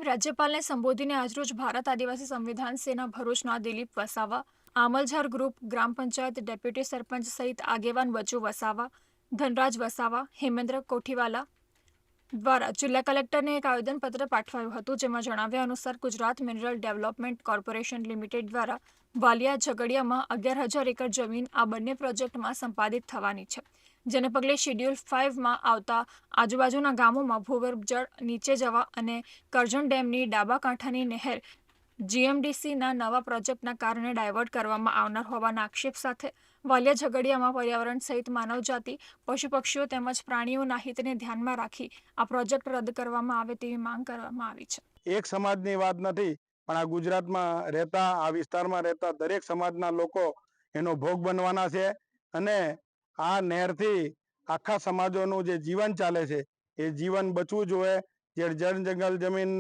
રાજ્યપાલને સંબોધીને આજરોજ ભારત આદિવાસી સંવિધાન સેના ભરૂચના દિલીપ વસાવા, આમલઝાર ગ્રુપ ગ્રામ પંચાયત ડેપ્યુટી સરપંચ સહિત આગેવાન બચુ વસાવા, ધનરાજ વસાવા, હેમેન્દ્ર કોઠીવાલા દ્વારા જિલ્લા કલેક્ટરને એક આવેદનપત્ર પાઠવાયું હતું, જેમાં જણાવ્યા અનુસાર Gujarat mineral development corporation limited દ્વારા વાલિયા ઝઘડિયામાં 11,000 એકર જમીન આ બંને પ્રોજેક્ટમાં સંપાદિત થવાની છે, જેને પગલે શેડ્યુલ 5માં આવતા આજુબાજુના ગામોમાં ભૂગર્ભ જળ નીચે જવા અને કરજણ ડેમની ડાબા કાંઠાની નહેર જીએમડીસીના નવા પ્રોજેક્ટના કારણે ડાયવર્ટ કરવામાં આવનાર હોવાના આક્ષેપ સાથે વાલિયા ઝઘડિયામાં પર્યાવરણ સહિત માનવજાતિ, પશુ પક્ષીઓ તેમજ પ્રાણીઓના હિતને ધ્યાનમાં રાખી આ પ્રોજેક્ટ રદ કરવામાં આવે તેવી માંગ કરવામાં આવી છે. એક સમાજની વાત નથી, પણ આ ગુજરાતમાં રહેતા, આ વિસ્તારમાં રહેતા દરેક સમાજના લોકો એનો ભોગ બનવાના છે અને આ નહેરથી આખા સમાજોનું જે જીવન ચાલે છે એ જીવન બચવું જોઈએ. જે જળ જંગલ જમીન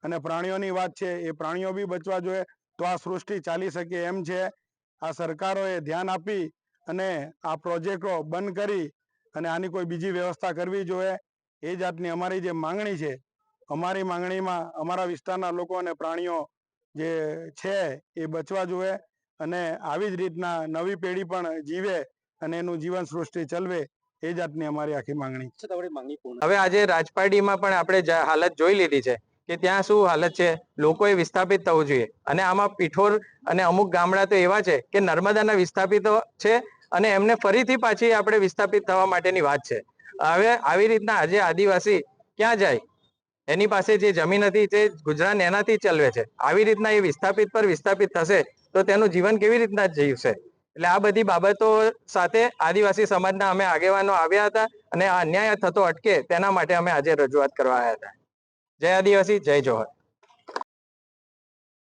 અને પ્રાણીઓની વાત છે એ પ્રાણીઓ બી બચવા જોઈએ, તો આ સૃષ્ટિ ચાલી શકે એમ છે. આ સરકારોએ ધ્યાન આપી અને આ પ્રોજેક્ટો બંધ કરી અને આની કોઈ બીજી વ્યવસ્થા કરવી જોઈએ. એ જાતની અમારી જે માંગણી છે, અમારી માંગણીમાં અમારા વિસ્તારના લોકો અને પ્રાણીઓ જે છે એ બચવા જોઈએ અને આવી જ રીતના નવી પેઢી પણ જીવે અને એનું જીવન સૃષ્ટિ ચલવે, એ જાતની અમારી આખી માંગણી છે. હવે આજે રાજપારડીમાં પણ આપણે હાલત જોઈ લીધી છે કે ત્યાં શું હાલત છે. લોકોએ વિસ્થાપિત થવું જોઈએ અને આમાં પીઠોર અને અમુક ગામડા તો એવા છે કે નર્મદાના વિસ્થાપિતો છે અને એમને ફરીથી પાછી આપણે વિસ્થાપિત થવા માટેની વાત છે. હવે આવી રીતના આજે આદિવાસી ક્યાં જાય? એની પાસે જે જમીન હતી તે ગુજરાત એનાથી ચલવે છે. આવી રીતના એ વિસ્થાપિત પર વિસ્થાપિત થશે તો તેનું જીવન કેવી રીતના જીવશે? એટલે આ બધી બાબતો સાથે આદિવાસી સમાજના અમે આગેવાનો આવ્યા હતા અને આ અન્યાય થતો અટકે તેના માટે અમે આજે રજૂઆત કરવા આવ્યા હતા. જય આદિવાસી, જય જોહર.